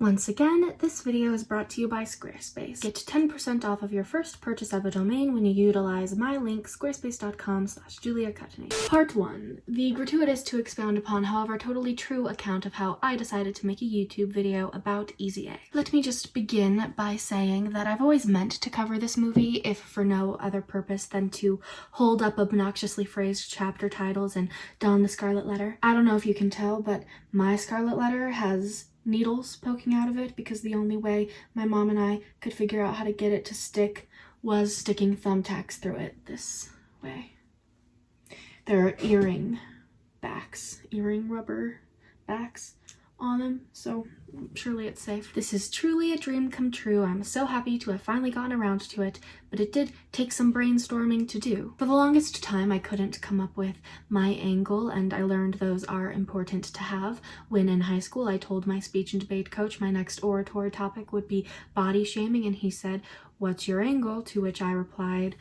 Once again, this video is brought to you by Squarespace. Get 10% off of your first purchase of a domain when you utilize my link, squarespace.com/juliacudney. Part 1. The gratuitous to expound upon, however totally true account of how I decided to make a YouTube video about Easy A. Let me just begin by saying that I've always meant to cover this movie, if for no other purpose than to hold up obnoxiously phrased chapter titles and don the scarlet letter. I don't know if you can tell, but my scarlet letter has needles poking out of it because the only way my mom and I could figure out how to get it to stick was sticking thumbtacks through it this way. There are earring rubber backs on them, so surely it's safe. This is truly a dream come true. I'm so happy to have finally gotten around to it, but it did take some brainstorming to do. For the longest time, I couldn't come up with my angle, and I learned those are important to have. When in high school, I told my speech and debate coach my next oratory topic would be body shaming, and he said, "What's your angle?" To which I replied,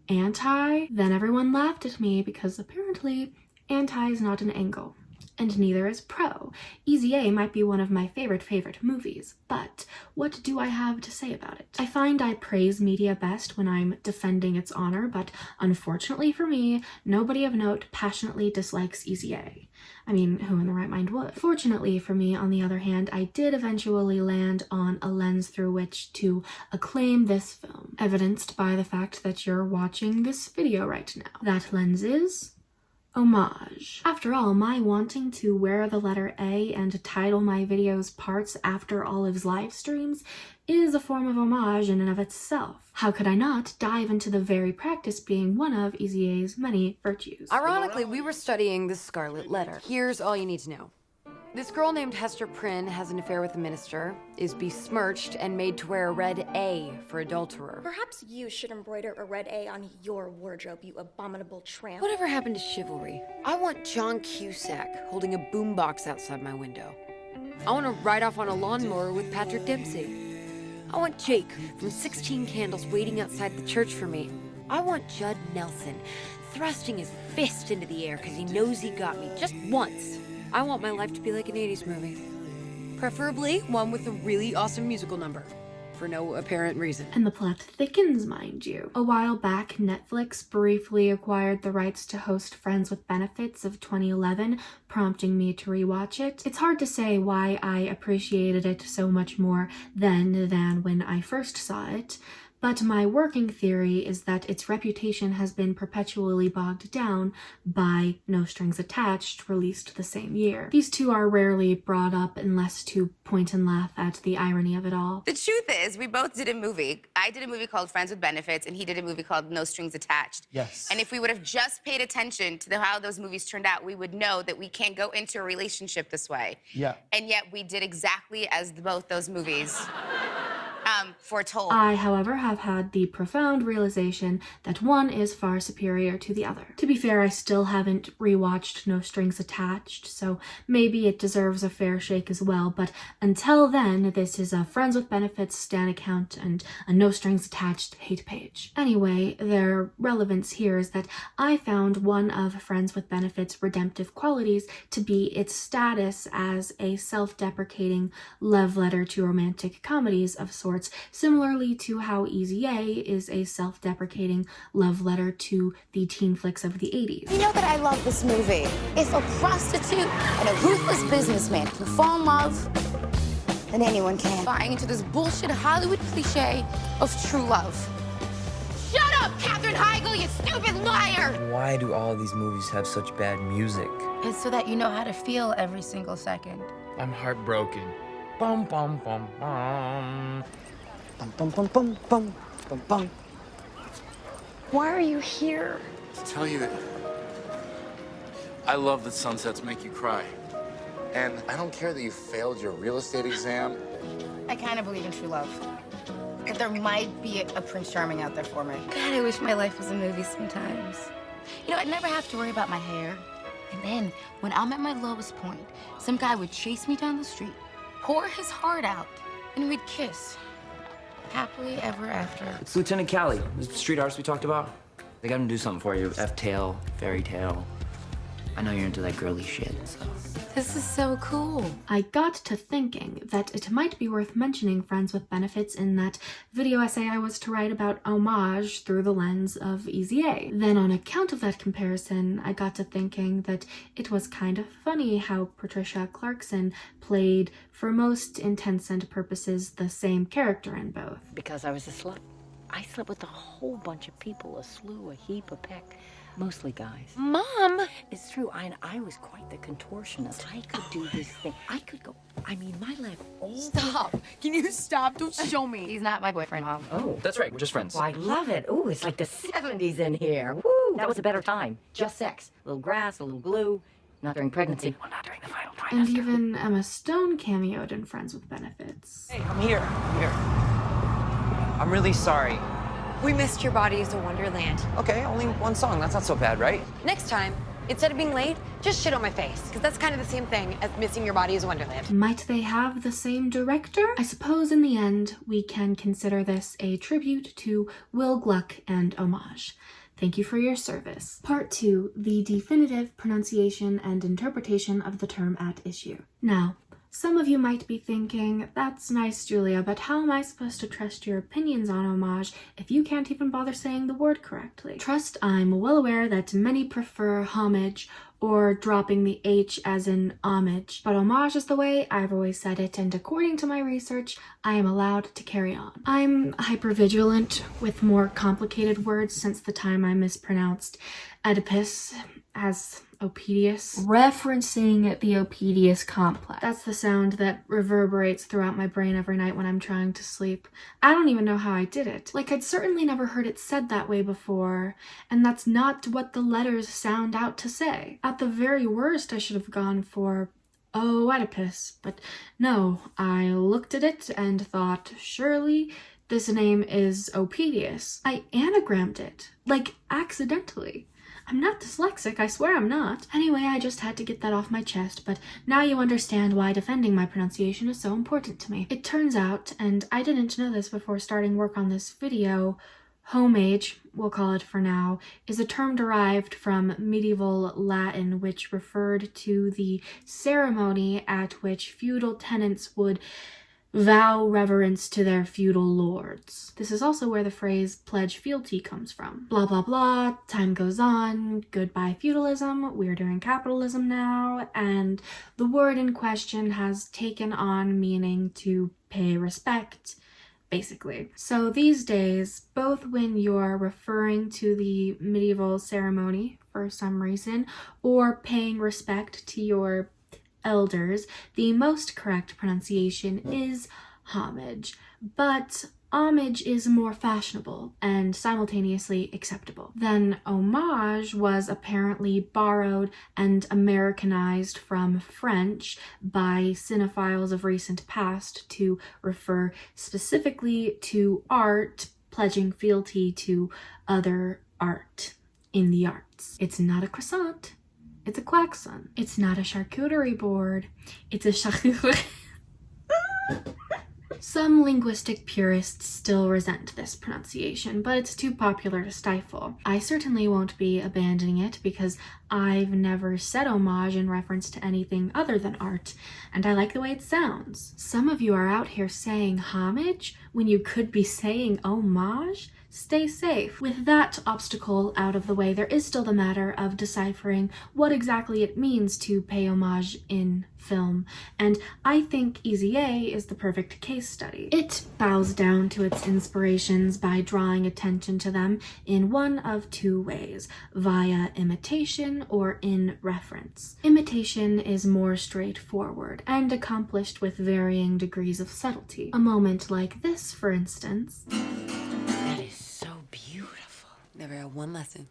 "Anti." Then everyone laughed at me because apparently anti is not an angle. And neither is pro. Easy A might be one of my favorite movies, but what do I have to say about it? I find I praise media best when I'm defending its honor, but unfortunately for me, nobody of note passionately dislikes Easy A. I mean, who in the right mind would? Fortunately for me, on the other hand, I did eventually land on a lens through which to acclaim this film, evidenced by the fact that you're watching this video right now. That lens is homage. After all, my wanting to wear the letter A and title my videos Parts After Olive's live streams is a form of homage in and of itself. How could I not dive into the very practice being one of Easy A's many virtues? Ironically, we were studying the Scarlet Letter. Here's all you need to know. This girl named Hester Prynne has an affair with the minister, is besmirched, and made to wear a red A for adulterer. Perhaps you should embroider a red A on your wardrobe, you abominable tramp. Whatever happened to chivalry? I want John Cusack holding a boombox outside my window. I want to ride off on a lawnmower with Patrick Dempsey. I want Jake from 16 Candles waiting outside the church for me. I want Judd Nelson thrusting his fist into the air because he knows he got me just once. I want my life to be like an 80s movie. Preferably one with a really awesome musical number, for no apparent reason. And the plot thickens, mind you. A while back, Netflix briefly acquired the rights to host Friends with Benefits of 2011, prompting me to rewatch it. It's hard to say why I appreciated it so much more then than when I first saw it, but my working theory is that its reputation has been perpetually bogged down by No Strings Attached, released the same year. These two are rarely brought up unless to point and laugh at the irony of it all. The truth is, we both did a movie. I did a movie called Friends with Benefits, and he did a movie called No Strings Attached. Yes. And if we would have just paid attention to how those movies turned out, we would know that we can't go into a relationship this way. Yeah. And yet we did exactly as both those movies foretold. I, however, have had the profound realization that one is far superior to the other. To be fair, I still haven't rewatched No Strings Attached, so maybe it deserves a fair shake as well, but until then, this is a Friends with Benefits stan account and a No Strings Attached hate page. Anyway, their relevance here is that I found one of Friends with Benefits' redemptive qualities to be its status as a self-deprecating love letter to romantic comedies of sorts, similarly to how Easy A is a self-deprecating love letter to the teen flicks of the 80s. You know that I love this movie. If a prostitute and a ruthless businessman can fall in love, then anyone can. Buying into this bullshit Hollywood cliche of true love. Shut up, Katherine Heigl, you stupid liar! Why do all these movies have such bad music? It's so that you know how to feel every single second. I'm heartbroken. Bum bum bum bum. Bum, bum, bum, bum, bum, bum, bum. Why are you here? To tell you that I love that sunsets make you cry. And I don't care that you failed your real estate exam. I kind of believe in true love. That there might be a Prince Charming out there for me. God, I wish my life was a movie sometimes. You know, I'd never have to worry about my hair. And then, when I'm at my lowest point, some guy would chase me down the street, pour his heart out, and we'd kiss. Happily ever after. It's Lieutenant Callie, the street artist we talked about. They got him to do something for you. F-tail, fairy tale. I know you're into that girly shit, so. This is so cool. I got to thinking that it might be worth mentioning Friends with Benefits in that video essay I was to write about homage through the lens of Easy A. Then on account of that comparison, I got to thinking that it was kind of funny how Patricia Clarkson played, for most intents and purposes, the same character in both. Because I was a slut. I slept with a whole bunch of people, a slew, a heap, a peck. Mostly guys. Mom! It's true, I was quite the contortionist. I could do this thing. I could go, I mean, my leg all Stop. Can you stop? Don't show me. He's not my boyfriend, Mom. Oh. That's right, we're just friends. Well, I love it. Ooh, it's like the 70s in here. Woo! That was a better time. Just sex. A little grass, a little glue. Not during pregnancy. Well, not during the final trimester. And even Emma Stone cameoed in Friends with Benefits. Hey, I'm here. I'm really sorry. We missed Your Body is a Wonderland. Okay, only one song. That's not so bad, right? Next time, instead of being late, just shit on my face, because that's kind of the same thing as missing Your Body is a Wonderland. Might they have the same director? I suppose in the end, we can consider this a tribute to Will Gluck and homage. Thank you for your service. Part 2, the definitive pronunciation and interpretation of the term at issue. Now, some of you might be thinking, that's nice, Julia, but how am I supposed to trust your opinions on homage if you can't even bother saying the word correctly? Trust, I'm well aware that many prefer homage or dropping the H as in homage, but homage is the way I've always said it, and according to my research, I am allowed to carry on. I'm hypervigilant with more complicated words since the time I mispronounced Oedipus as Oedipus, referencing the Oedipus complex. That's the sound that reverberates throughout my brain every night when I'm trying to sleep. I don't even know how I did it. Like, I'd certainly never heard it said that way before, and that's not what the letters sound out to say. At the very worst, I should have gone for Oedipus, but no, I looked at it and thought, surely this name is Oedipus. I anagrammed it, like accidentally. I'm not dyslexic, I swear I'm not. Anyway, I just had to get that off my chest, but now you understand why defending my pronunciation is so important to me. It turns out, and I didn't know this before starting work on this video, homage, we'll call it for now, is a term derived from medieval Latin which referred to the ceremony at which feudal tenants would vow reverence to their feudal lords. This is also where the phrase pledge fealty comes from. Blah blah blah, time goes on, goodbye feudalism, we're doing capitalism now, and the word in question has taken on meaning to pay respect, basically. So these days, both when you're referring to the medieval ceremony for some reason, or paying respect to your elders, the most correct pronunciation is homage, but homage is more fashionable and simultaneously acceptable. Then homage was apparently borrowed and Americanized from French by cinephiles of recent past to refer specifically to art, pledging fealty to other art in the arts. It's not a croissant. It's a quaxon. It's not a charcuterie board. It's a charcuterie. Some linguistic purists still resent this pronunciation, but it's too popular to stifle. I certainly won't be abandoning it because I've never said homage in reference to anything other than art, and I like the way it sounds. Some of you are out here saying homage when you could be saying homage. Stay safe. With that obstacle out of the way, there is still the matter of deciphering what exactly it means to pay homage in film, and I think Easy A is the perfect case study. It bows down to its inspirations by drawing attention to them in one of two ways, via imitation or in reference. Imitation is more straightforward and accomplished with varying degrees of subtlety. A moment like this, for instance. That is so beautiful. Never had one lesson.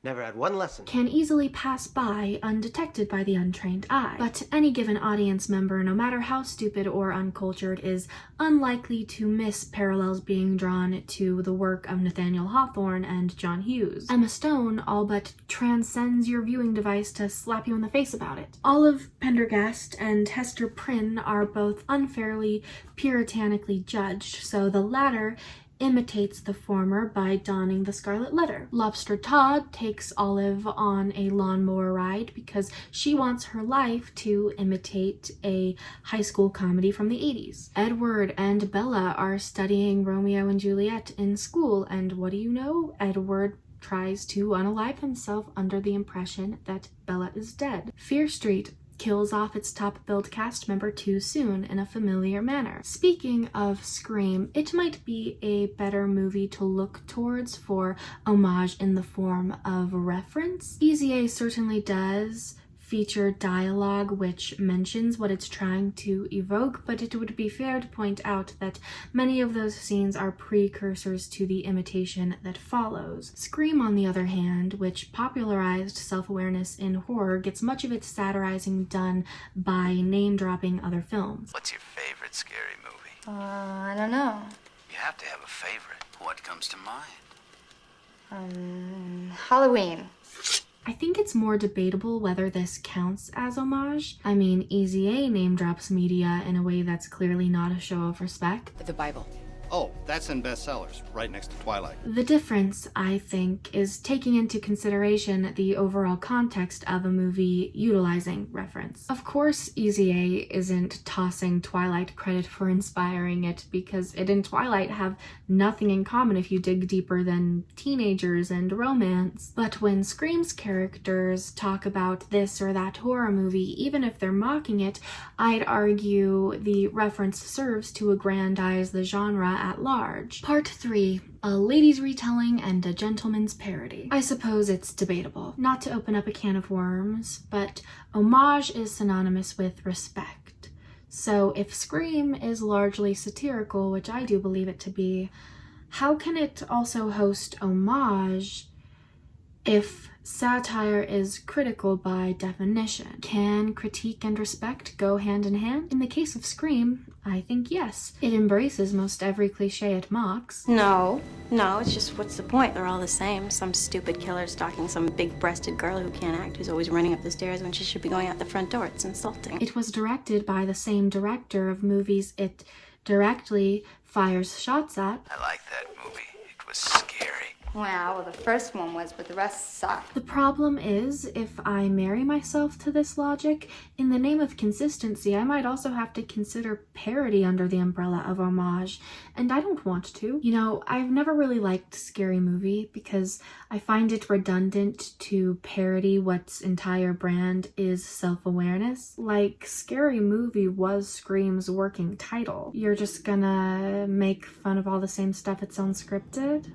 Never had one lesson. Can easily pass by undetected by the untrained eye. But any given audience member, no matter how stupid or uncultured, is unlikely to miss parallels being drawn to the work of Nathaniel Hawthorne and John Hughes. Emma Stone all but transcends your viewing device to slap you in the face about it. Olive Pendergast and Hester Prynne are both unfairly puritanically judged, so the latter imitates the former by donning the scarlet letter. Lobster Todd takes Olive on a lawnmower ride because she wants her life to imitate a high school comedy from the 80s. Edward and Bella are studying Romeo and Juliet in school, and what do you know? Edward tries to unalive himself under the impression that Bella is dead. Fear Street kills off its top-billed cast member too soon in a familiar manner. Speaking of Scream, it might be a better movie to look towards for homage in the form of reference. Easy A certainly does feature dialogue which mentions what it's trying to evoke, but it would be fair to point out that many of those scenes are precursors to the imitation that follows. Scream, on the other hand, which popularized self-awareness in horror, gets much of its satirizing done by name-dropping other films. What's your favorite scary movie? I don't know. You have to have a favorite. What comes to mind? Halloween. I think it's more debatable whether this counts as homage. I mean, Easy A name drops media in a way that's clearly not a show of respect. The Bible. Oh, that's in bestsellers, right next to Twilight. The difference, I think, is taking into consideration the overall context of a movie utilizing reference. Of course, Easy A isn't tossing Twilight credit for inspiring it, because it and Twilight have nothing in common if you dig deeper than teenagers and romance. But when Scream's characters talk about this or that horror movie, even if they're mocking it, I'd argue the reference serves to aggrandize the genre at large. Part 3. A lady's retelling and a gentleman's parody. I suppose it's debatable. Not to open up a can of worms, but homage is synonymous with respect. So if Scream is largely satirical, which I do believe it to be, how can it also host homage if satire is critical by definition? Can critique and respect go hand in hand? In the case of Scream, I think yes. It embraces most every cliche it mocks. No, it's just what's the point? They're all the same. Some stupid killer stalking some big-breasted girl who can't act, who's always running up the stairs when she should be going out the front door. It's insulting. It was directed by the same director of movies it directly fires shots at. I like that movie. It was scary. Well, the first one was, but the rest sucked. The problem is, if I marry myself to this logic, in the name of consistency, I might also have to consider parody under the umbrella of homage, and I don't want to. You know, I've never really liked Scary Movie because I find it redundant to parody what's entire brand is self-awareness. Like, Scary Movie was Scream's working title. You're just gonna make fun of all the same stuff it's unscripted?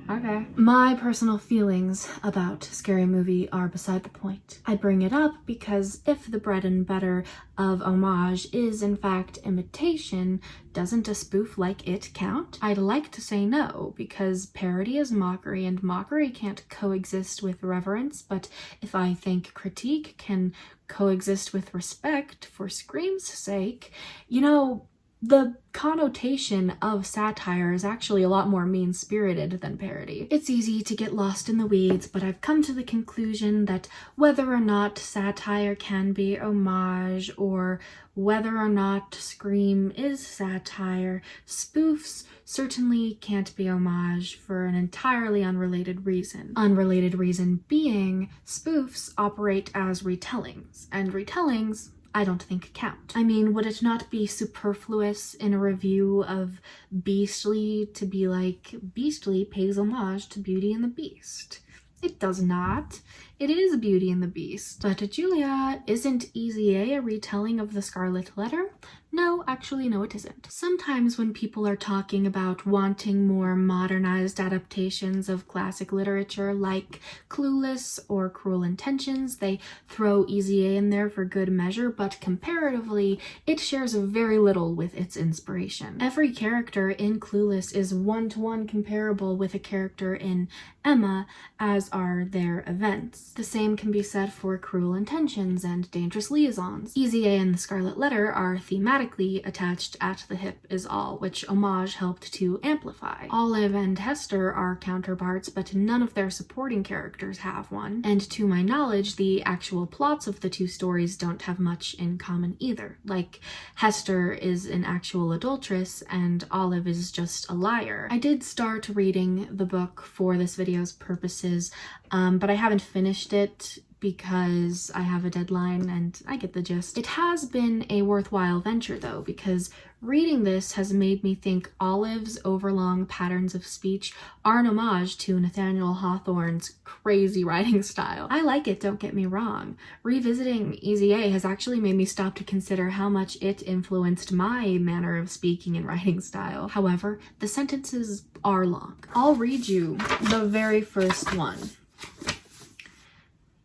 Okay. My personal feelings about Scary Movie are beside the point. I bring it up because if the bread and butter of homage is in fact imitation, doesn't a spoof like it count? I'd like to say no, because parody is mockery and mockery can't coexist with reverence, but if I think critique can coexist with respect for Scream's sake, you know, the connotation of satire is actually a lot more mean-spirited than parody. It's easy to get lost in the weeds, but I've come to the conclusion that whether or not satire can be homage, or whether or not Scream is satire, spoofs certainly can't be homage for an entirely unrelated reason. Unrelated reason being, spoofs operate as retellings, and retellings I don't think count. I mean, would it not be superfluous in a review of Beastly to be like, Beastly pays homage to Beauty and the Beast? It does not. It is Beauty and the Beast. But Julia, isn't Easy A retelling of the Scarlet Letter? No, actually, no, it isn't. Sometimes when people are talking about wanting more modernized adaptations of classic literature like Clueless or Cruel Intentions, they throw Easy A in there for good measure, but comparatively, it shares very little with its inspiration. Every character in Clueless is one-to-one comparable with a character in Emma, as are their events. The same can be said for Cruel Intentions and Dangerous Liaisons. Easy A and The Scarlet Letter are thematically attached at the hip is all, which Homage helped to amplify. Olive and Hester are counterparts, but none of their supporting characters have one, and to my knowledge, the actual plots of the two stories don't have much in common either. Like, Hester is an actual adulteress, and Olive is just a liar. I did start reading the book for this video's purposes, but I haven't finished it because I have a deadline and I get the gist. It has been a worthwhile venture though, because reading this has made me think Olive's overlong patterns of speech are an homage to Nathaniel Hawthorne's crazy writing style. I like it, don't get me wrong. Revisiting Easy A has actually made me stop to consider how much it influenced my manner of speaking and writing style. However, the sentences are long. I'll read you the very first one.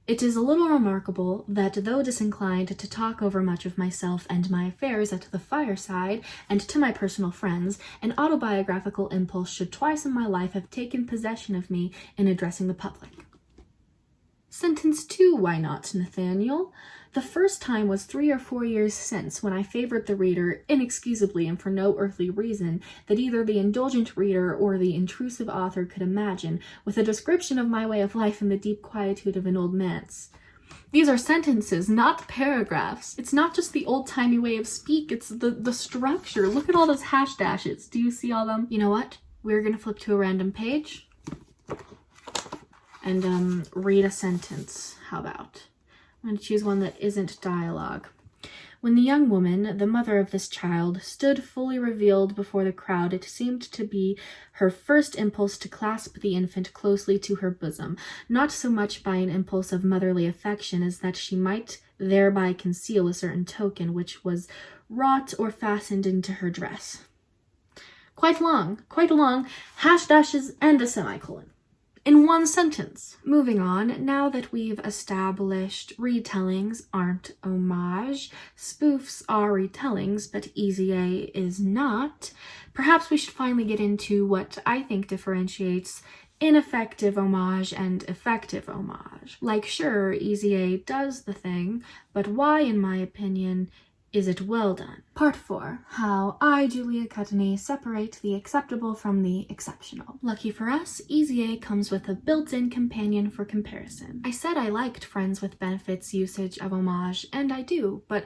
It is a little remarkable that though disinclined to talk over much of myself and my affairs at the fireside and to my personal friends, an autobiographical impulse should twice in my life have taken possession of me in addressing the public. Sentence 2, why not, Nathaniel? The first time was 3 or 4 years since, when I favored the reader, inexcusably and for no earthly reason that either the indulgent reader or the intrusive author could imagine, with a description of my way of life in the deep quietude of an old manse. These are sentences, not paragraphs. It's not just the old-timey way of speak, it's the structure. Look at all those hash dashes. Do you see all them? You know what? We're gonna flip to a random page and read a sentence. How about? I'm going to choose one that isn't dialogue. When the young woman, the mother of this child, stood fully revealed before the crowd, it seemed to be her first impulse to clasp the infant closely to her bosom, not so much by an impulse of motherly affection as that she might thereby conceal a certain token which was wrought or fastened into her dress. Quite long, hash dashes and a semicolon. In one sentence. Moving on, now that we've established retellings aren't homage, spoofs are retellings, but Easy A is not, perhaps we should finally get into what I think differentiates ineffective homage and effective homage. Like, sure, Easy A does the thing, but why, in my opinion, is it well done? Part 4. How I, Juliacudney, separate the acceptable from the exceptional. Lucky for us, Easy A comes with a built-in companion for comparison. I said I liked Friends with Benefits' usage of homage, and I do, but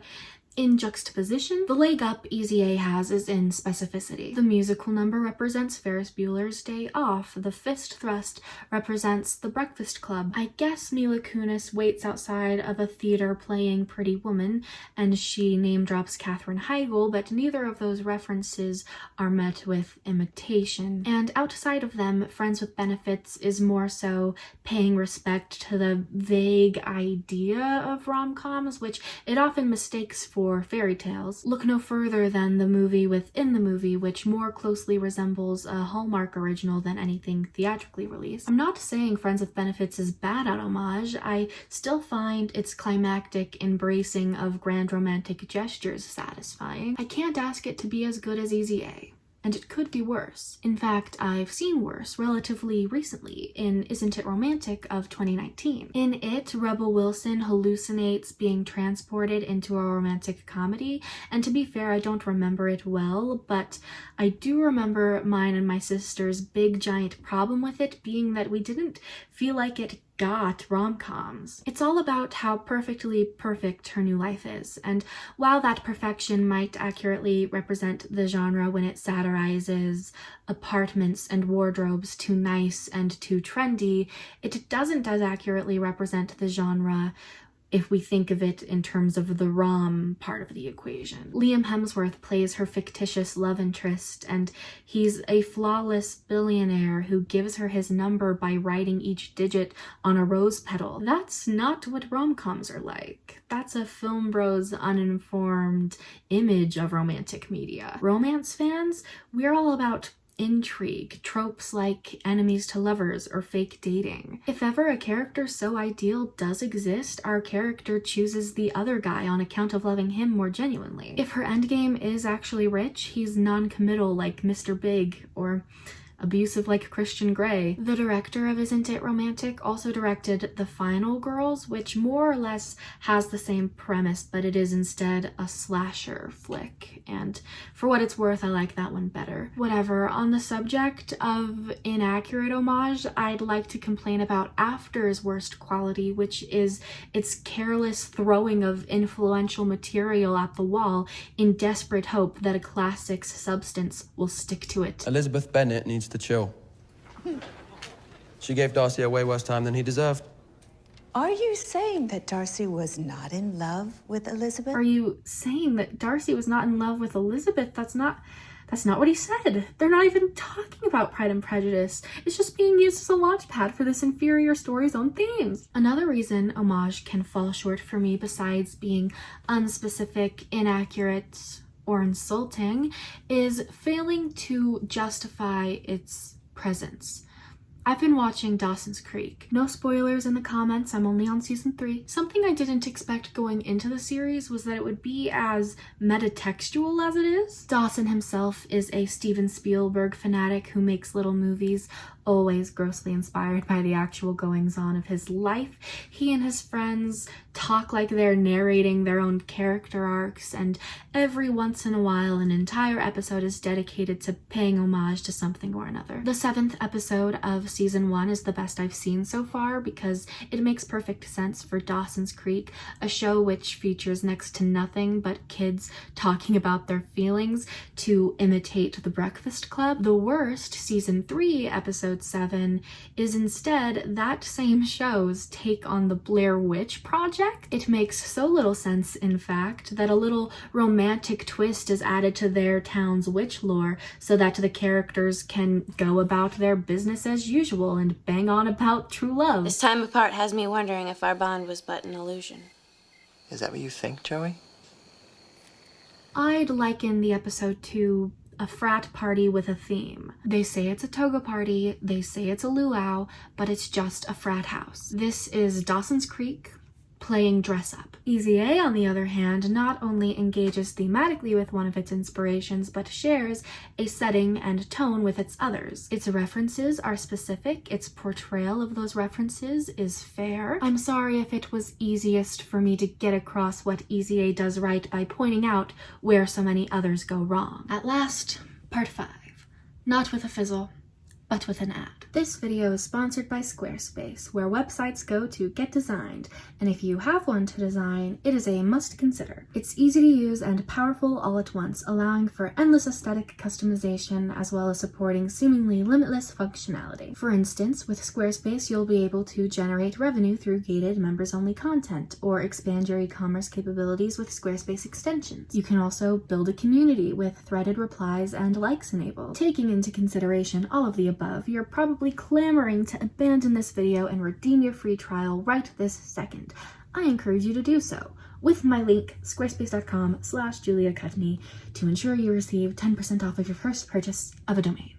in juxtaposition, the leg up Easy A has is in specificity. The musical number represents Ferris Bueller's Day Off. The fist thrust represents The Breakfast Club. I guess Mila Kunis waits outside of a theater playing Pretty Woman, and she name drops Katherine Heigl, but neither of those references are met with imitation. And outside of them, Friends with Benefits is more so paying respect to the vague idea of rom-coms, which it often mistakes for fairy tales. Look no further than the movie within the movie, which more closely resembles a Hallmark original than anything theatrically released. I'm not saying Friends with Benefits is bad at homage. I still find its climactic embracing of grand romantic gestures satisfying. I can't ask it to be as good as Easy A. And it could be worse. In fact, I've seen worse relatively recently in Isn't It Romantic of 2019. In it, Rebel Wilson hallucinates being transported into a romantic comedy, and to be fair, I don't remember it well, but I do remember mine and my sister's big giant problem with it being that we didn't feel like it got rom-coms. It's all about how perfectly perfect her new life is, and while that perfection might accurately represent the genre when it satirizes apartments and wardrobes too nice and too trendy, it doesn't as accurately represent the genre if we think of it in terms of the rom part of the equation. Liam Hemsworth plays her fictitious love interest, and he's a flawless billionaire who gives her his number by writing each digit on a rose petal. That's not what rom-coms are like. That's a film bro's uninformed image of romantic media. Romance fans, we're all about intrigue, tropes like enemies to lovers or fake dating. If ever a character so ideal does exist, our character chooses the other guy on account of loving him more genuinely. If her endgame is actually rich, he's non-committal like Mr. Big, or abusive like Christian Grey. The director of Isn't It Romantic also directed The Final Girls, which more or less has the same premise, but it is instead a slasher flick, and for what it's worth, I like that one better. Whatever, on the subject of inaccurate homage, I'd like to complain about After's worst quality, which is its careless throwing of influential material at the wall in desperate hope that a classic's substance will stick to it. Elizabeth Bennet needs to chill. She gave Darcy a way worse time than he deserved. Are you saying that Darcy was not in love with Elizabeth? Are you saying that Darcy was not in love with Elizabeth? That's not what he said. They're not even talking about Pride and Prejudice. It's just being used as a launchpad for this inferior story's own themes. Another reason homage can fall short for me, besides being unspecific, inaccurate, or insulting, is failing to justify its presence. I've been watching Dawson's Creek. No spoilers in the comments, I'm only on season 3. Something I didn't expect going into the series was that it would be as metatextual as it is. Dawson himself is a Steven Spielberg fanatic who makes little movies, always grossly inspired by the actual goings-on of his life. He and his friends talk like they're narrating their own character arcs, and every once in a while an entire episode is dedicated to paying homage to something or another. The 7th episode of season 1 is the best I've seen so far because it makes perfect sense for Dawson's Creek, a show which features next to nothing but kids talking about their feelings, to imitate The Breakfast Club. The worst, season 3, episode 7, is instead that same show's take on the Blair Witch Project. It makes so little sense, in fact, that a little romantic twist is added to their town's witch lore so that the characters can go about their business as usual and bang on about true love. This time apart has me wondering if our bond was but an illusion. Is that what you think, Joey? I'd liken the episode to a frat party with a theme. They say it's a toga party, they say it's a luau, but it's just a frat house. This is Dawson's Creek playing dress up. Easy A, on the other hand, not only engages thematically with one of its inspirations, but shares a setting and tone with its others. Its references are specific, its portrayal of those references is fair. I'm sorry if it was easiest for me to get across what Easy A does right by pointing out where so many others go wrong. At last, part 5. Not with a fizzle, but with an ad. This video is sponsored by Squarespace, where websites go to get designed, and if you have one to design, it is a must consider. It's easy to use and powerful all at once, allowing for endless aesthetic customization as well as supporting seemingly limitless functionality. For instance, with Squarespace, you'll be able to generate revenue through gated members-only content, or expand your e-commerce capabilities with Squarespace extensions. You can also build a community with threaded replies and likes enabled. Taking into consideration all of the above, you're probably clamoring to abandon this video and redeem your free trial right this second. I encourage you to do so with my link, squarespace.com/juliacudney, to ensure you receive 10% off of your first purchase of a domain.